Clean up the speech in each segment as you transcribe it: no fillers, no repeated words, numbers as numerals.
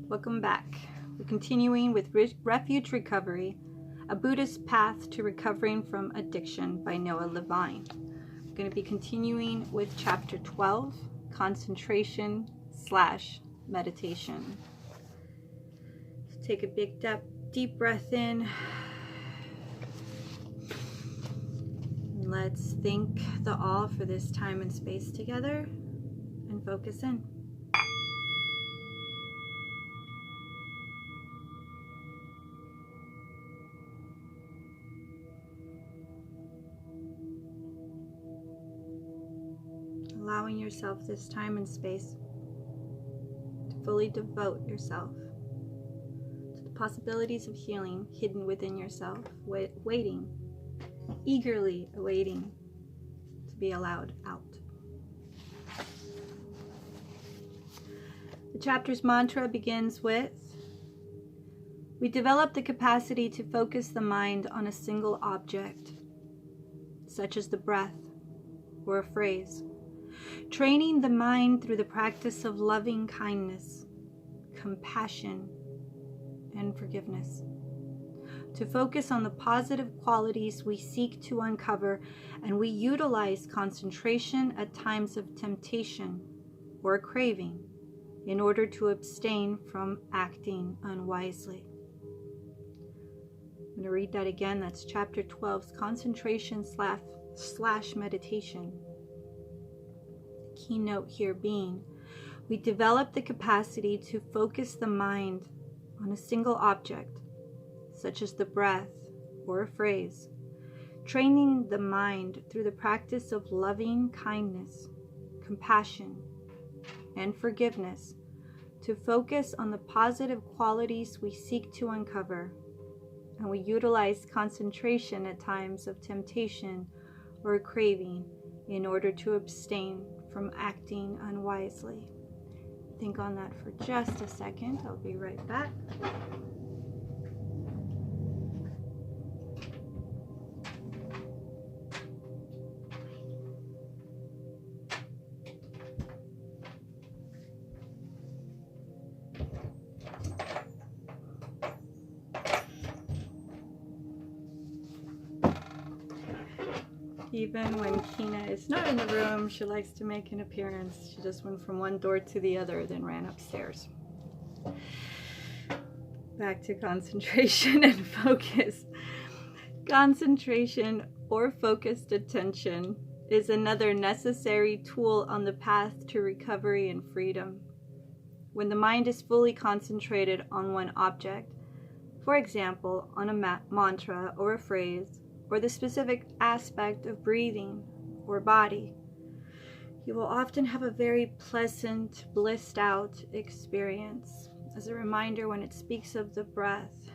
Welcome back. We're continuing with Refuge Recovery, a Buddhist path to recovering from addiction by Levine. We're going to be continuing with chapter 12, concentration/meditation. So take a big deep breath in. And let's thank the all for this time and space together and focus in. Allowing yourself this time and space to fully devote yourself to the possibilities of healing hidden within yourself, waiting, eagerly awaiting to be allowed out. The chapter's mantra begins with, we develop the capacity to focus the mind on a single object, such as the breath or a phrase. Training the mind through the practice of loving kindness, compassion, and forgiveness. To focus on the positive qualities we seek to uncover, and we utilize concentration at times of temptation or craving in order to abstain from acting unwisely. I'm going to read that again. That's chapter 12's concentration/meditation. Keynote here being, we develop the capacity to focus the mind on a single object, such as the breath or a phrase, training the mind through the practice of loving kindness, compassion, and forgiveness to focus on the positive qualities we seek to uncover, and we utilize concentration at times of temptation or craving in order to abstain from acting unwisely. Think on that for just a second. I'll be right back. Even when Kina is not in the room, she likes to make an appearance. She just went from one door to the other, then ran upstairs. Back to concentration and focus. Concentration or focused attention is another necessary tool on the path to recovery and freedom. When the mind is fully concentrated on one object, for example, on a mantra or a phrase, or the specific aspect of breathing or body, you will often have a very pleasant, blissed out experience. As a reminder, when it speaks of the breath,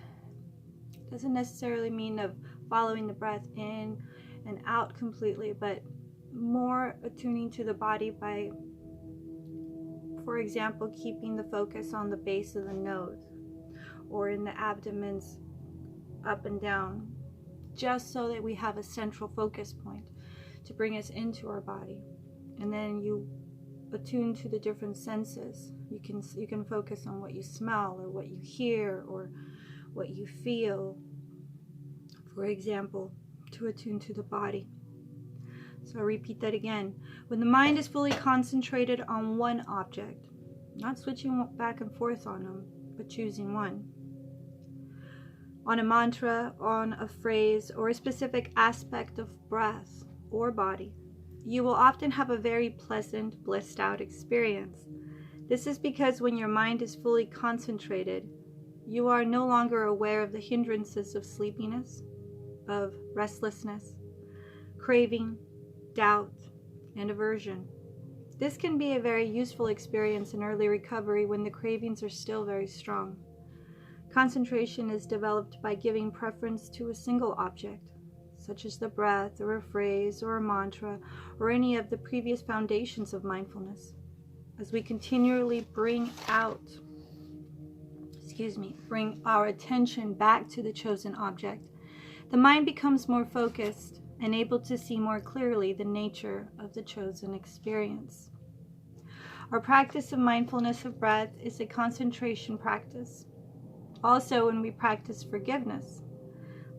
it doesn't necessarily mean of following the breath in and out completely, but more attuning to the body by, for example, keeping the focus on the base of the nose or in the abdomen's up and down, just so that we have a central focus point to bring us into our body. And then you attune to the different senses. You can focus on what you smell or what you hear or what you feel, for example, to attune to the body. So I'll repeat that again. When the mind is fully concentrated on one object, not switching back and forth on them, but choosing one, on a mantra, on a phrase, or a specific aspect of breath or body, you will often have a very pleasant, blissed out experience. This is because when your mind is fully concentrated, you are no longer aware of the hindrances of sleepiness, of restlessness, craving, doubt, and aversion. This can be a very useful experience in early recovery when the cravings are still very strong. Concentration is developed by giving preference to a single object, such as the breath or a phrase or a mantra or any of the previous foundations of mindfulness. As we continually bring our attention back to the chosen object, the mind becomes more focused and able to see more clearly the nature of the chosen experience. Our practice of mindfulness of breath is a concentration practice. Also, when we practice forgiveness,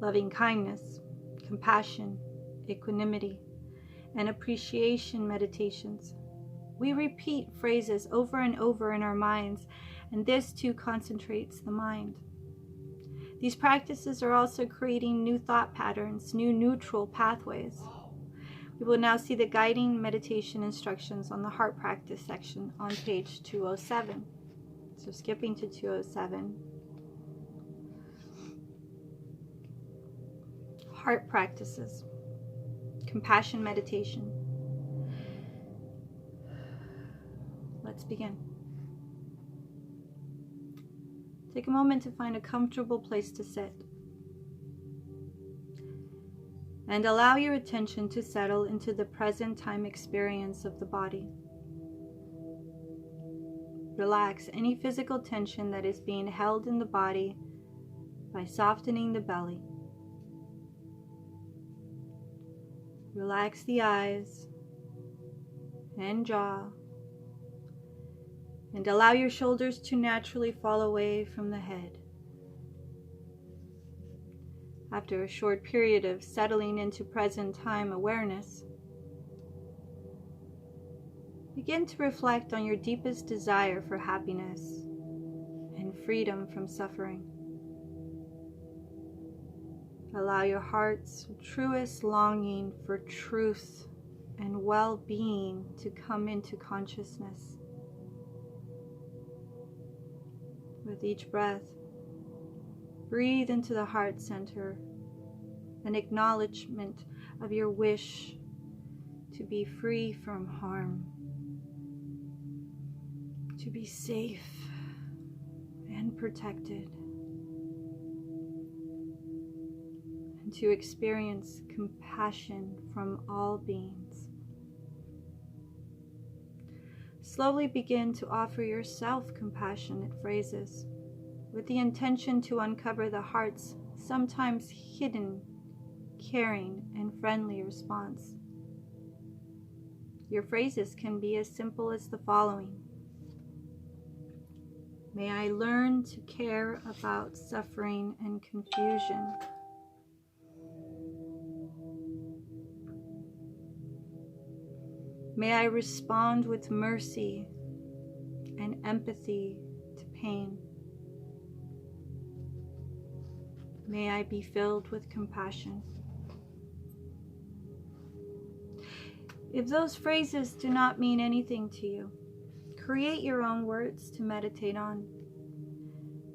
loving kindness, compassion, equanimity, and appreciation meditations, we repeat phrases over and over in our minds, and this too concentrates the mind. These practices are also creating new thought patterns, new neutral pathways. We will now see the guiding meditation instructions on the heart practice section on page 207. So skipping to 207. Heart practices. Compassion meditation. Let's begin. Take a moment to find a comfortable place to sit. And allow your attention to settle into the present time experience of the body. Relax any physical tension that is being held in the body by softening the belly. Relax the eyes and jaw, and allow your shoulders to naturally fall away from the head. After a short period of settling into present time awareness, begin to reflect on your deepest desire for happiness and freedom from suffering. Allow your heart's truest longing for truth and well-being to come into consciousness. With each breath, breathe into the heart center, an acknowledgement of your wish to be free from harm, to be safe and protected, and to experience compassion from all beings. Slowly begin to offer yourself compassionate phrases with the intention to uncover the heart's sometimes hidden, caring, and friendly response. Your phrases can be as simple as the following. May I learn to care about suffering and confusion. May I respond with mercy and empathy to pain. May I be filled with compassion. If those phrases do not mean anything to you, create your own words to meditate on.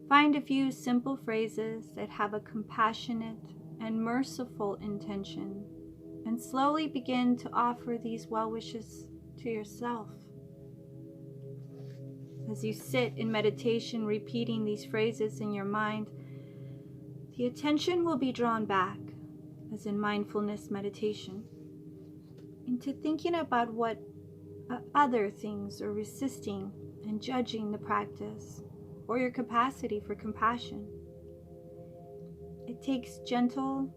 Find a few simple phrases that have a compassionate and merciful intention, and slowly begin to offer these well wishes to yourself. As you sit in meditation repeating these phrases in your mind, the attention will be drawn back, as in mindfulness meditation, into thinking about what other things are resisting and judging the practice or your capacity for compassion. It takes gentle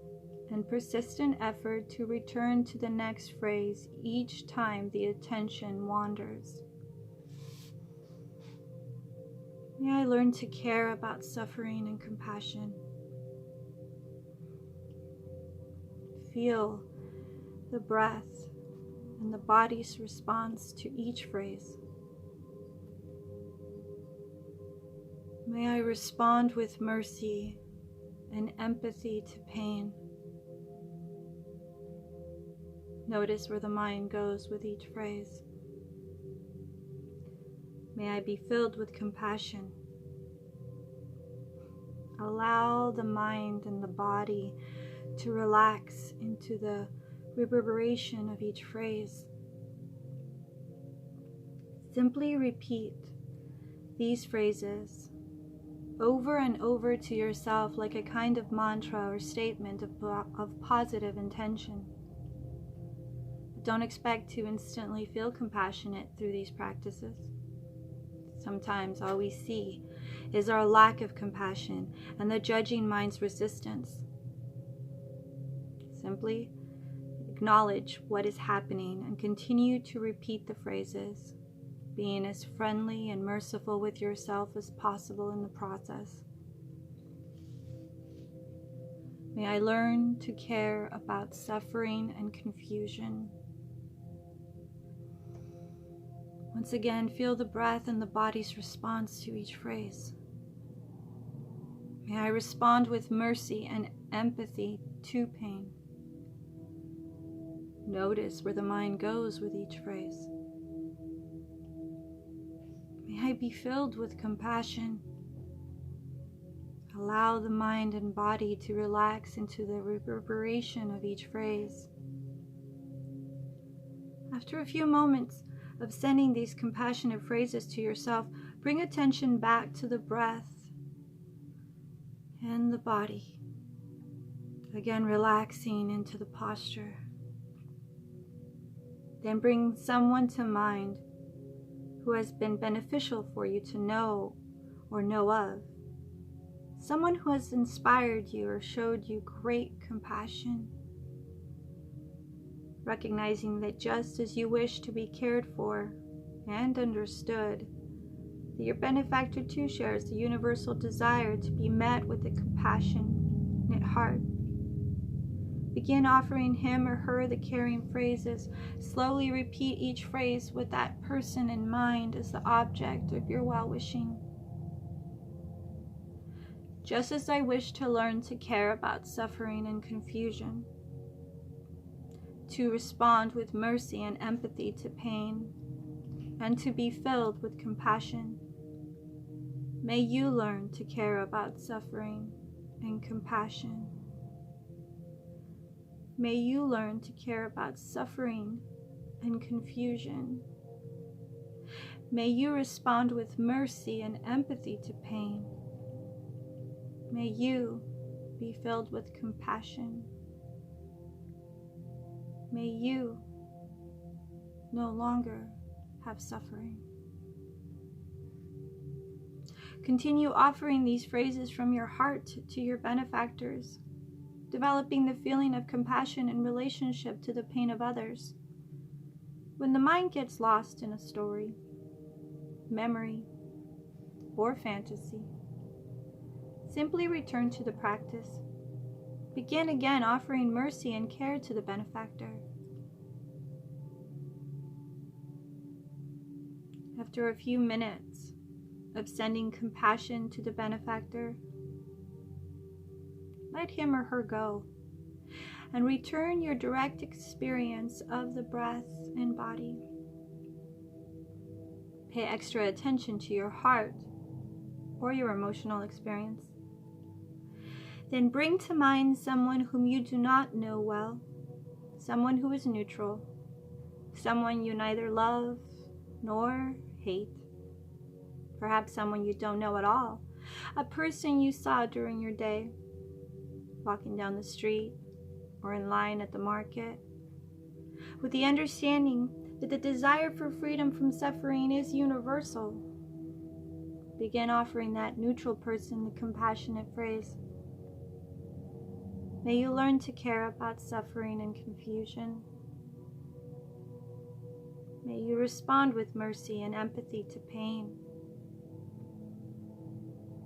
and persistent effort to return to the next phrase each time the attention wanders. May I learn to care about suffering and compassion. Feel the breath and the body's response to each phrase. May I respond with mercy and empathy to pain. Notice where the mind goes with each phrase. May I be filled with compassion. Allow the mind and the body to relax into the reverberation of each phrase. Simply repeat these phrases over and over to yourself like a kind of mantra or statement of positive intention. Don't expect to instantly feel compassionate through these practices. Sometimes all we see is our lack of compassion and the judging mind's resistance. Simply acknowledge what is happening and continue to repeat the phrases, being as friendly and merciful with yourself as possible in the process. May I learn to care about suffering and confusion. Once again, feel the breath and the body's response to each phrase. May I respond with mercy and empathy to pain. Notice where the mind goes with each phrase. May I be filled with compassion. Allow the mind and body to relax into the reverberation of each phrase. After a few moments of sending these compassionate phrases to yourself, bring attention back to the breath and the body. Again, relaxing into the posture. Then bring someone to mind who has been beneficial for you to know or know of. Someone who has inspired you or showed you great compassion. Recognizing that just as you wish to be cared for and understood, that your benefactor too shares the universal desire to be met with a compassionate heart. Begin offering him or her the caring phrases. Slowly repeat each phrase with that person in mind as the object of your well-wishing. Just as I wish to learn to care about suffering and confusion, to respond with mercy and empathy to pain, and to be filled with compassion, may you learn to care about suffering and compassion. May you learn to care about suffering and confusion. May you respond with mercy and empathy to pain. May you be filled with compassion. May you no longer have suffering. Continue offering these phrases from your heart to your benefactors, developing the feeling of compassion in relationship to the pain of others. When the mind gets lost in a story, memory, or fantasy, simply return to the practice. Begin again offering mercy and care to the benefactor. After a few minutes of sending compassion to the benefactor, let him or her go and return your direct experience of the breath and body. Pay extra attention to your heart or your emotional experience. Then bring to mind someone whom you do not know well, someone who is neutral, someone you neither love nor hate, perhaps someone you don't know at all, a person you saw during your day, walking down the street or in line at the market, with the understanding that the desire for freedom from suffering is universal. Begin offering that neutral person the compassionate phrase. May you learn to care about suffering and confusion. May you respond with mercy and empathy to pain.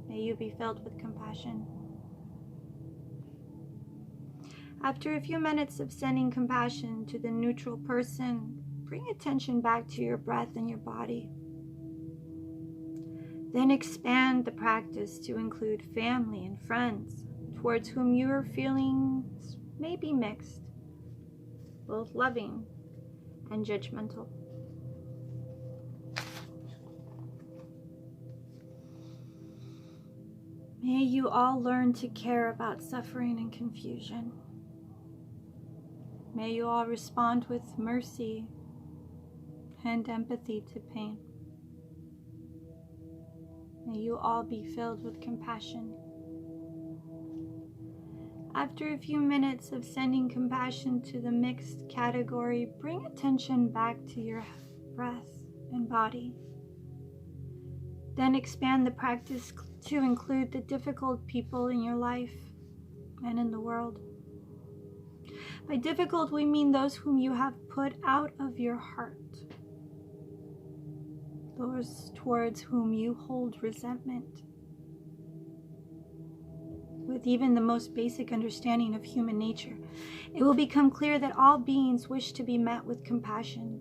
May you be filled with compassion. After a few minutes of sending compassion to the neutral person, bring attention back to your breath and your body. Then expand the practice to include family and friends towards whom your feelings may be mixed, both loving and judgmental. May you all learn to care about suffering and confusion. May you all respond with mercy and empathy to pain. May you all be filled with compassion. After a few minutes of sending compassion to the mixed category, bring attention back to your breath and body. Then expand the practice to include the difficult people in your life and in the world. By difficult, we mean those whom you have put out of your heart. those towards whom you hold resentment. With even the most basic understanding of human nature, it will become clear that all beings wish to be met with compassion.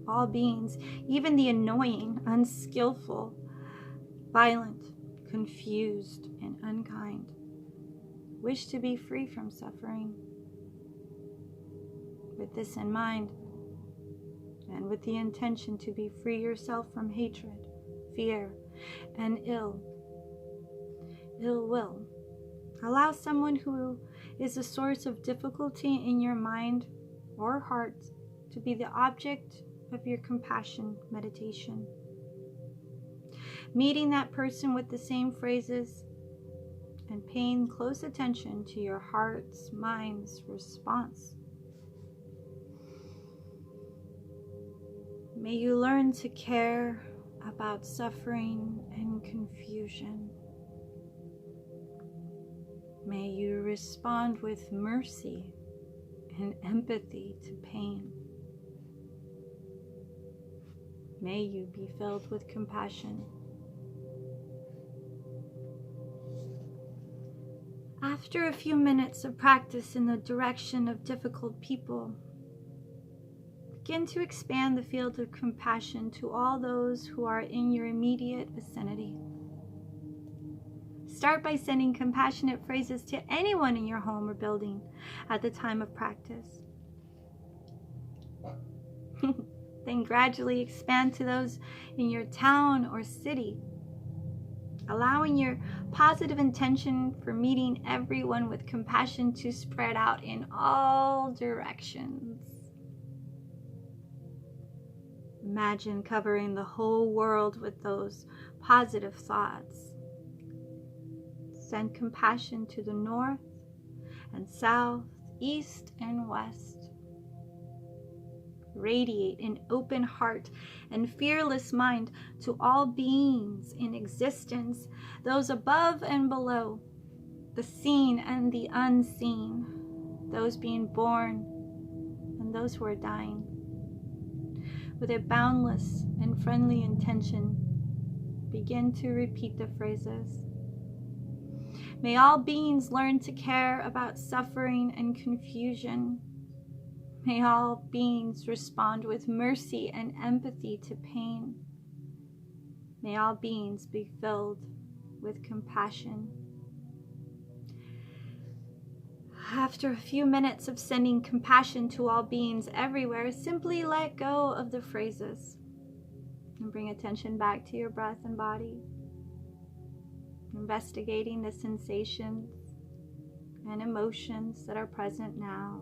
All beings, even the annoying, unskillful, violent, confused, and unkind, wish to be free from suffering. With this in mind, and with the intention to be free yourself from hatred, fear, and ill will, allow someone who is a source of difficulty in your mind or heart to be the object of your compassion meditation. Meeting that person with the same phrases and paying close attention to your heart's, mind's response. May you learn to care about suffering and confusion. May you respond with mercy and empathy to pain. May you be filled with compassion. After a few minutes of practice in the direction of difficult people, begin to expand the field of compassion to all those who are in your immediate vicinity. Start by sending compassionate phrases to anyone in your home or building at the time of practice. Then gradually expand to those in your town or city, allowing your positive intention for meeting everyone with compassion to spread out in all directions. Imagine covering the whole world with those positive thoughts. Send compassion to the north and south, east and west. Radiate an open heart and fearless mind to all beings in existence, those above and below, the seen and the unseen, those being born and those who are dying. With a boundless and friendly intention, begin to repeat the phrases. May all beings learn to care about suffering and confusion. May all beings respond with mercy and empathy to pain. May all beings be filled with compassion. After a few minutes of sending compassion to all beings everywhere, simply let go of the phrases and bring attention back to your breath and body, investigating the sensations and emotions that are present now.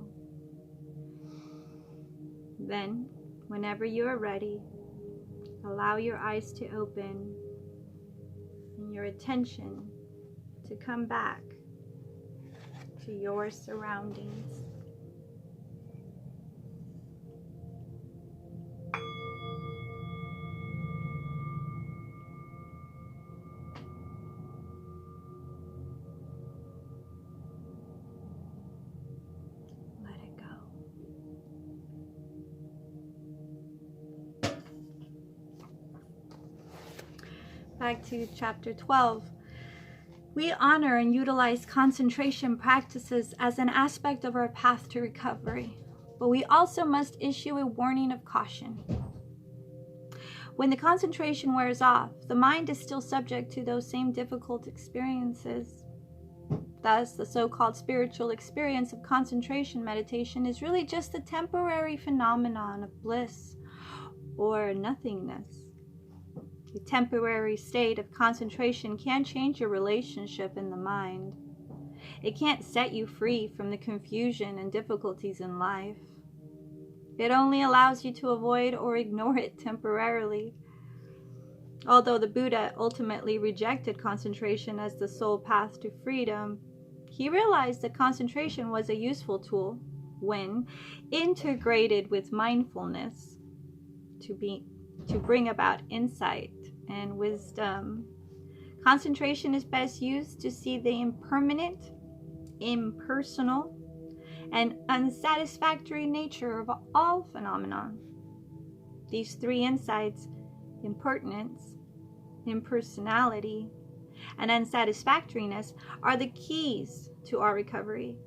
Then, whenever you are ready, allow your eyes to open and your attention to come back to your surroundings. Let it go. Back to chapter 12. We honor and utilize concentration practices as an aspect of our path to recovery, but we also must issue a warning of caution. When the concentration wears off, the mind is still subject to those same difficult experiences. Thus, the so-called spiritual experience of concentration meditation is really just a temporary phenomenon of bliss or nothingness. A temporary state of concentration can change your relationship in the mind. It can't set you free from the confusion and difficulties in life. It only allows you to avoid or ignore it temporarily. Although the Buddha ultimately rejected concentration as the sole path to freedom, he realized that concentration was a useful tool when integrated with mindfulness to bring about insight and wisdom. Concentration is best used to see the impermanent, impersonal, and unsatisfactory nature of all phenomena. These three insights Impertinence, impersonality, and unsatisfactoriness are the keys to our recovery.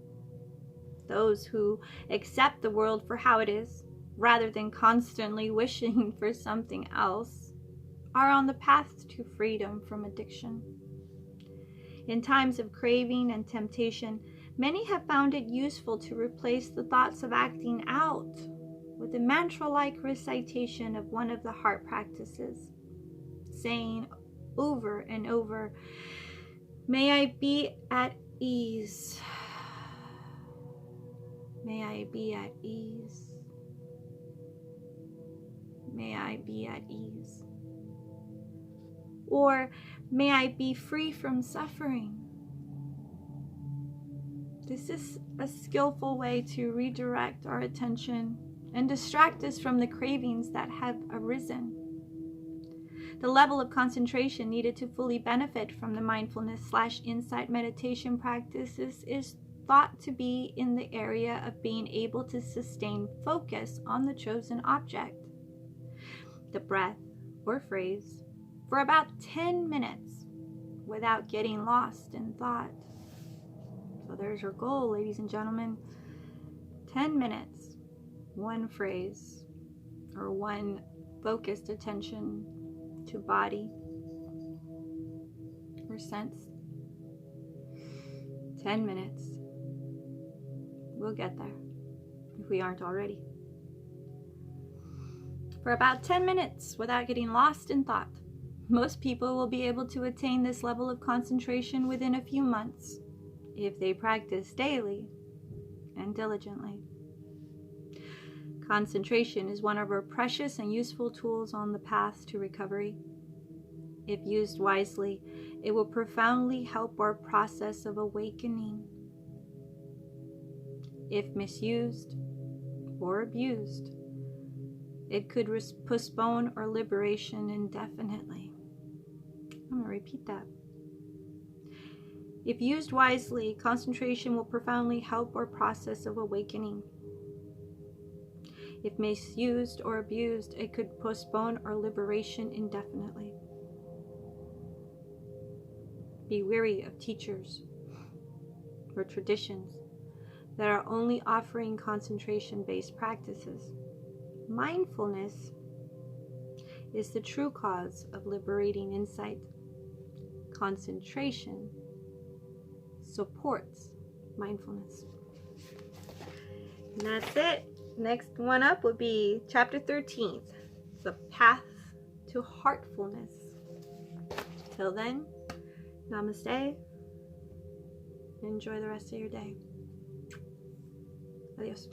Those who accept the world for how it is, rather than constantly wishing for something else, are on the path to freedom from addiction. In times of craving and temptation, many have found it useful to replace the thoughts of acting out with a mantra-like recitation of one of the heart practices, saying over and over, "May I be at ease. May I be at ease. May I be at ease." Or, "May I be free from suffering." This is a skillful way to redirect our attention and distract us from the cravings that have arisen. The level of concentration needed to fully benefit from the mindfulness/insight meditation practices is thought to be in the area of being able to sustain focus on the chosen object, the breath or phrase, for about 10 minutes without getting lost in thought. So there's your goal, ladies and gentlemen. 10 minutes, one phrase, or one focused attention to body or sense. 10 minutes. We'll get there if we aren't already. For about 10 minutes without getting lost in thought. Most people will be able to attain this level of concentration within a few months if they practice daily and diligently. Concentration is one of our precious and useful tools on the path to recovery. If used wisely, it will profoundly help our process of awakening. If misused or abused, it could postpone our liberation indefinitely. I'm going to repeat that. If used wisely, concentration will profoundly help our process of awakening. If misused or abused, it could postpone our liberation indefinitely. Be wary of teachers or traditions that are only offering concentration-based practices. Mindfulness is the true cause of liberating insight. Concentration supports mindfulness. And that's it. Next one up would be chapter 13, the path to heartfulness. Till then, namaste. Enjoy the rest of your day. Adios.